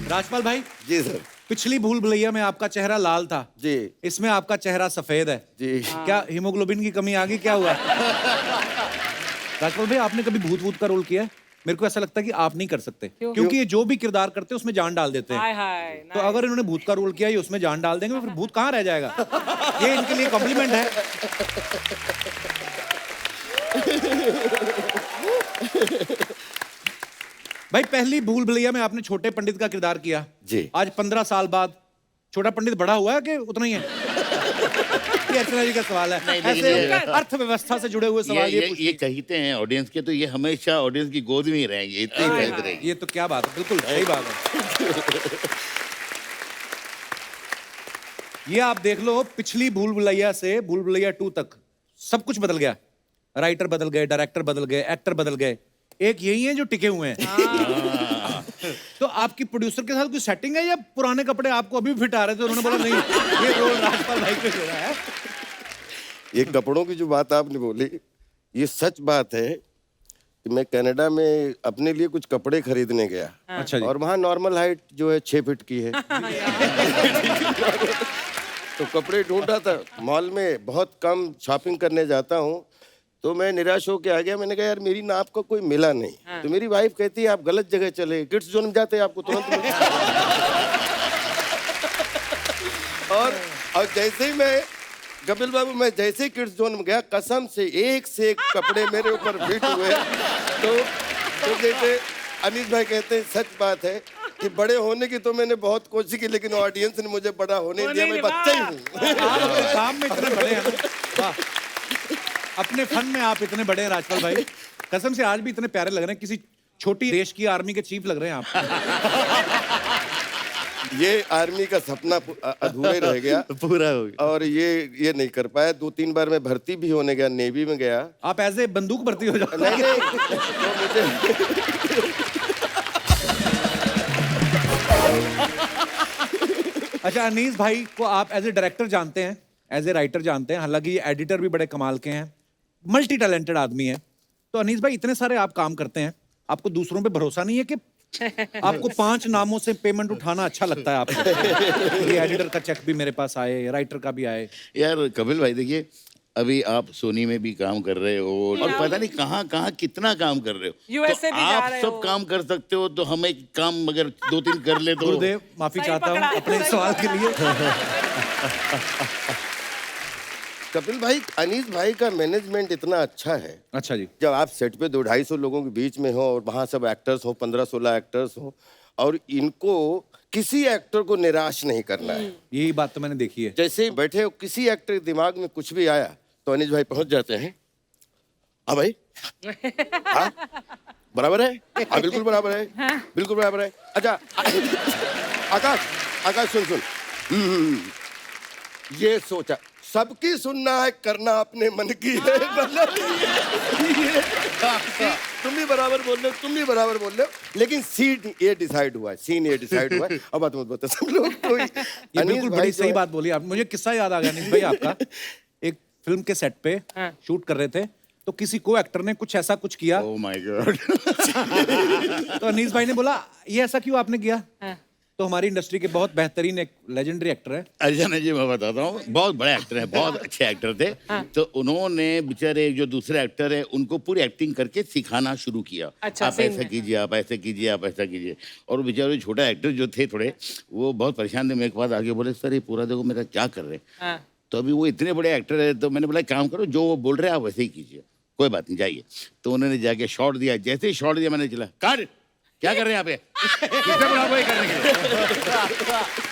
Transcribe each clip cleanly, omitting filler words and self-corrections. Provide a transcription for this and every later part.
राजपाल भाई, जी सर। पिछली भूल भुलैया में आपका चेहरा लाल था, जी इसमें आपका चेहरा सफेद है जी। क्या हीमोग्लोबिन की कमी आ गई, क्या हुआ? राजपाल भाई, आपने कभी भूत भूत का रोल किया है? मेरे को ऐसा लगता है कि आप नहीं कर सकते, क्योंकि ये जो भी किरदार करते हैं उसमें जान डाल देते हैं। हाय हाय तो अगर इन्होंने भूत का रोल किया, ये उसमें जान डाल देंगे, फिर भूत कहाँ रह जाएगा? ये इनके लिए कॉम्प्लीमेंट है। भाई, पहली भूल भुलैया में आपने छोटे पंडित का किरदार किया जी। आज 15 साल बाद छोटा पंडित बड़ा हुआ है कि उतना ही है? ये अर्चना जी का सवाल है। नहीं, लेकिन ऐसे ये- अर्थव्यवस्था से जुड़े हुए सवाल ये कहते हैं ऑडियंस के, तो ये हमेशा ऑडियंस की गोद में ही रहेंगे, इतने ही कहते रहेंगे। ये तो क्या बात है, बिल्कुल सही बात है। ये आप देख लो, पिछली भूल भुलैया से भूल भुलैया 2 तक सब कुछ बदल गया। राइटर बदल गए, डायरेक्टर बदल गए, एक्टर बदल गए, एक यही है जो टिके हुए हैं। तो आपकी प्रोड्यूसर के साथ कोई सेटिंग है या पुराने कपड़े आपको अभी भी फिट आ रहे थे, उन्होंने बोला नहीं ये रोल राजपाल भाई पे हो रहा है? ये कपड़ों की जो बात आपने बोली, ये सच बात है कि मैं कनाडा में अपने लिए कुछ कपड़े खरीदने गया। अच्छा जी। और वहाँ नॉर्मल हाइट जो है 6 फीट की है। तो कपड़े ढूंढ रहा था मॉल में, बहुत कम शॉपिंग करने जाता हूँ, तो मैं निराश होके आ गया। मैंने कहा यार मेरी नाप का कोई मिला नहीं। तो मेरी वाइफ कहती है आप गलत जगह चले, किड्स जोन में जाते हैं आपको तुरंत और जैसे ही मैं कपिल बाबू, मैं जैसे ही किड्स जोन में गया, कसम से एक कपड़े मेरे ऊपर फिट हुए। तो जैसे अनीश भाई कहते हैं, सच बात है कि बड़े होने की तो मैंने बहुत कोशिश की, लेकिन ऑडियंस ने मुझे बड़ा होने नहीं दिया। मैं बच्चा ही हूँ। आप अपने काम में इतने बड़े हैं ना। वाह, अपने फन में आप इतने बड़े हैं राजपाल भाई, कसम से आज भी इतने प्यारे लग रहे हैं, किसी छोटी देश की आर्मी के चीफ लग रहे हैं आप। ये आर्मी का सपना अधूरे रह गया, पूरा हो गया। और ये नहीं कर पाया। 2-3 बार मैं भर्ती भी होने गया, नेवी में गया। आप एज ए बंदूक भर्ती हो जाओ। नहीं तो मुझे अच्छा, अनीस भाई को आप एज ए डायरेक्टर जानते हैं, एज ए राइटर जानते हैं, हालांकि ये एडिटर भी बड़े कमाल के हैं, मल्टी टैलेंटेड आदमी है। तो अनीस भाई, इतने सारे आप काम करते हैं, आपको दूसरों पे भरोसा नहीं है कि आपको 5 नामों से पेमेंट उठाना अच्छा लगता है आपको? ये एडिटर का चेक भी मेरे पास आए, राइटर का भी आए। यार कपिल भाई देखिए, अभी आप सोनी में भी काम कर रहे हो और पता नहीं कहाँ कहाँ कितना काम कर रहे हो। USA तो भी जा आप रहे सब हो। काम कर सकते हो, तो हमें काम अगर 2-3 कर ले तो। गुरुदेव, माफी सही चाहता पकड़ा। हूँ अपने इस सवाल के लिए। कपिल भाई, अनीस भाई का मैनेजमेंट इतना अच्छा है। अच्छा जी। जब आप सेट पे 200-250 लोगों के बीच में हो और वहाँ सब एक्टर्स हो, 15-16 एक्टर्स हो, और इनको किसी एक्टर को निराश नहीं करना है। यही बात तो मैंने देखी है। जैसे ही बैठे हो, किसी एक्टर के दिमाग में कुछ भी आया तो अनीस भाई पहुंच जाते हैं। हाँ भाई, हाँ बराबर है, हाँ बिल्कुल बराबर है, बिल्कुल बराबर है। अच्छा आकाश सुन सुन। ये सोचा, सबकी सुनना है, करना अपने मन की है। मतलब तुम भी बराबर बोल रहे हो, तुम भी बराबर बोल रहे हो, लेकिन सीन ये डिसाइड हुआ है, सीन ये डिसाइड हुआ है। अब बात मत बता सब लोग। तो ये बिल्कुल बड़ी सही बात बोली आप। मुझे किस्सा याद आ गया अनीस भाई आपका। एक फिल्म के सेट पे शूट कर रहे थे, तो किसी को एक्टर ने कुछ ऐसा कुछ किया, ओह माय गॉड। तो अनीस भाई ने बोला ये ऐसा क्यों आपने किया? तो हमारी इंडस्ट्री के बहुत बेहतरीन एक लेजेंडरी एक्टर है, अर्चना जी, मैं बताता हूँ, बहुत बड़े एक्टर हैं, बहुत अच्छे एक्टर थे। तो उन्होंने बेचारे जो दूसरे एक्टर है उनको पूरी एक्टिंग करके सिखाना शुरू किया। अच्छा, आप scene ऐसा में। कीजिए, आप ऐसा कीजिए, आप ऐसा कीजिए। और बेचारे छोटा एक्टर जो थे थोड़े, वो बहुत परेशान थे। मेरे के पास आगे बोले, सर ये पूरा देखो मेरा क्या कर रहे हैं। तो अभी वो इतने बड़े एक्टर है, तो मैंने बोला काम करो, जो वो बोल रहे हैं आप वैसे ही कीजिए, कोई बात नहीं, जाइए। तो उन्होंने जाके शॉट दिया। जैसे ही शॉट दिया, मैंने चला कर क्या कर रहे हैं यहाँ पे, किसने बोला आपको ये करने के लिए?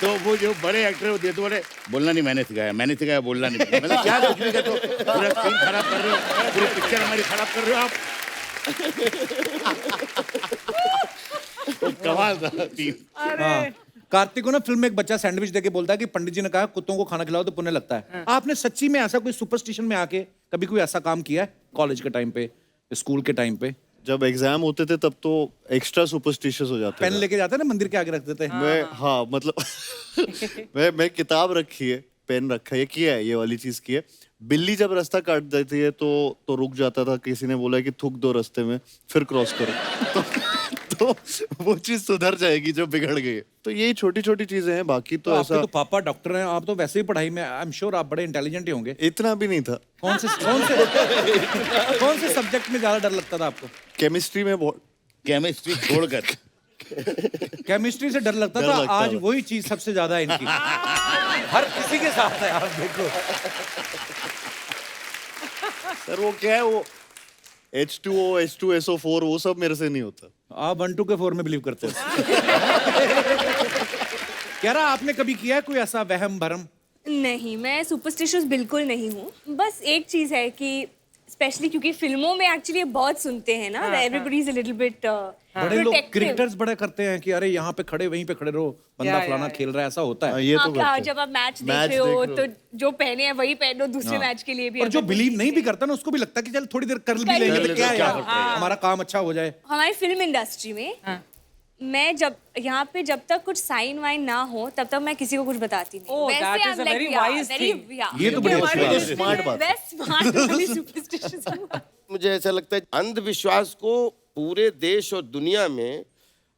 तो वो जो बड़े एक्टर होते तो बोले, बोलना नहीं मैंने सिखाया बोलना नहीं। मतलब क्या कुछ नहीं कहते हो, पूरा सीन खराब कर रहे हो, पूरी पिक्चर हमारी खराब कर रहे हो आप। तो कमाल था सीन। हाँ। कार्तिक को ना फिल्म में एक बच्चा सैंडविच देके बोलता है कि पंडित जी ने कहा कुत्तों को खाना खिलाओ तो पुण्य लगता है। आपने सच्ची में ऐसा कोई सुपरस्टिशन में आके कभी कोई ऐसा काम किया है? कॉलेज के टाइम पे, स्कूल के टाइम पे? जब एग्जाम होते थे तब तो एक्स्ट्रा सुपरस्टिशियस हो जाते पेन थे। लेके जाते ना मंदिर के आगे रख देते हैं। मैं हाँ मतलब मैं किताब रखी है, पेन रखा है, ये किया है, ये वाली चीज की है। बिल्ली जब रास्ता काट देती है तो रुक जाता था, किसी ने बोला कि थूक दो रास्ते में फिर क्रॉस करो। तो वो चीज सुधर जाएगी जो बिगड़ गई है। तो यही छोटी छोटी चीजें हैं, बाकी तो आपके ऐसा तो पापा डॉक्टर हैं, आप तो वैसे ही पढ़ाई में आई एम श्योर आप बड़े इंटेलिजेंट ही होंगे। इतना भी नहीं था। कौन से सब्जेक्ट में ज्यादा डर लगता था आपको? केमिस्ट्री में बहुत केमिस्ट्री छोड़कर केमिस्ट्री से डर लगता डर था। लगता आज था। वही चीज सबसे ज्यादा है इनकी। हर किसी के साथ है, आप देखो। सर वो क्या है, वो H2O, H2SO4 वो सब मेरे से नहीं होता। आप 1 2 के 4 में बिलीव करते हो? कह रहा आपने कभी किया है कोई ऐसा वहम भरम? नहीं, मैं सुपरस्टिशियस बिल्कुल नहीं हूँ। बस एक चीज है कि स्पेशली क्योंकि फिल्मों में एक्चुअली बहुत सुनते हैं ना, everybody is a little bit बड़े लोग क्रिकेटर्स बड़े करते हैं कि अरे यहाँ पे खड़े वहीं पे खड़े रहो, बंदा फलाना खेल रहा है, ऐसा होता है। ये तो करते हैं। जब आप मैच देख मैच रहे हो देख तो जो पहने हैं वही पहनो दूसरे मैच के लिए भी। और जो अगर बिलीव किसी नहीं से- भी करता ना उसको भी लगता है कि चल थोड़ी देर कर भी कर लेंगे लेंगे, तो क्या क्या यार, फर्क पड़ेगा? हमारा काम अच्छा हो जाए। हमारी फिल्म इंडस्ट्री में मैं जब यहाँ पे जब तक कुछ साइन वाइन ना हो तब तक मैं किसी को कुछ बताती नहीं। Oh, that is I'm a like, very yeah, wise very- thing. yeah. ये तो बड़ी अच्छी बात है। स्मार्ट बात है। Very smart वाली superstitious हूँ। मुझे ऐसा लगता है अंधविश्वास को पूरे देश और दुनिया में,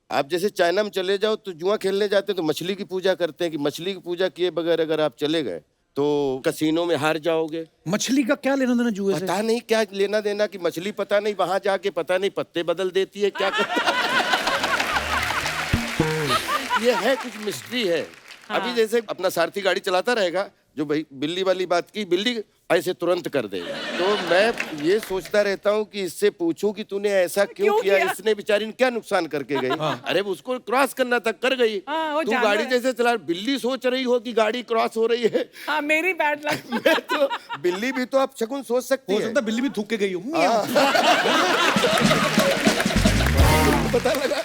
आप जैसे चाइना में चले जाओ तो जुआ खेलने जाते हैं तो मछली की पूजा करते हैं कि मछली की पूजा किए बगैर अगर आप चले गए तो कसीनो में हार जाओगे। मछली का क्या लेना देना जुए से? पता नहीं क्या लेना देना कि मछली पता नहीं वहां जाके पता नहीं पत्ते बदल देती है क्या करता ये है कुछ मिस्ट्री है। अभी जैसे अपना सारथी गाड़ी चलाता रहेगा, जो भाई बिल्ली वाली बात की, बिल्ली ऐसे तुरंत कर देगा। तो मैं ये सोचता रहता हूँ कि इससे पूछूं कि तूने ऐसा क्यों किया, इसने बेचारी ने क्या नुकसान करके गई। अरे वो उसको क्रॉस करना था, कर गई। वो तू जानवर गाड़ी है। जैसे चला, बिल्ली सोच रही हो कि गाड़ी क्रॉस हो रही है। हाँ, मेरी बैड लक। मैं तो बिल्ली भी तो आप शकुन सोच सकती हो है। सकता है बिल्ली भी थूक के गई हो। पता लगा।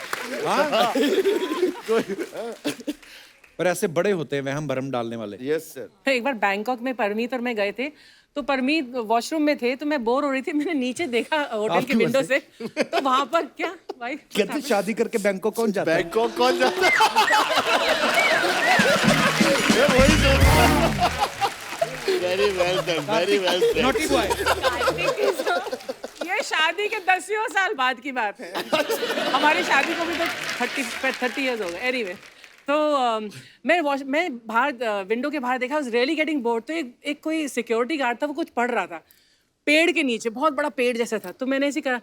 पर ऐसे बड़े होते हैं वहम भरम डालने वाले। Yes sir. एक बार बैंकॉक में परमीत और मैं गए थे, तो परमीत वॉशरूम में थे, तो मैं बोर हो रही थी, मैंने नीचे देखा होटल आपकी के विंडो वजह से, तो वहां पर क्या भाई कहते शादी करके बैंकॉक कौन जाता है? बैंकॉक कौन जाता very well done, very well said. Naughty boy. ये शादी के 10 साल बाद की बात है। हमारी शादी को भी तो 30 इयर्स हो गए। एनीवे, तो मैं बाहर विंडो के बाहर देखा, वाज रियली गेटिंग बोर्ड। तो एक कोई सिक्योरिटी गार्ड था, वो कुछ पढ़ रहा था पेड़ के नीचे, बहुत बड़ा पेड़ जैसा था। तो मैंने ऐसे करा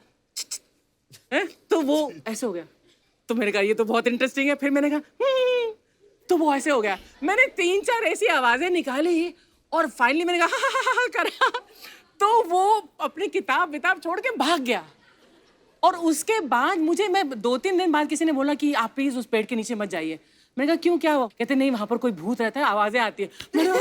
हैं, तो वो ऐसे हो गया। तो मैंने कहा ये तो बहुत इंटरेस्टिंग है। फिर मैंने कहा तो वो ऐसे हो गया। मैंने 3-4 ऐसी आवाजें निकाली और फाइनली मैंने कहा हा करा, तो वो अपनी किताब विताब छोड़ के भाग गया। और उसके बाद मैं 2-3 दिन बाद किसी ने बोला कि आप प्लीज उस पेड़ के नीचे मत जाइए। मैंने कहा क्यों, क्या हुआ? कहते नहीं, वहां पर कोई भूत रहता है, आवाजें आती है। मैंने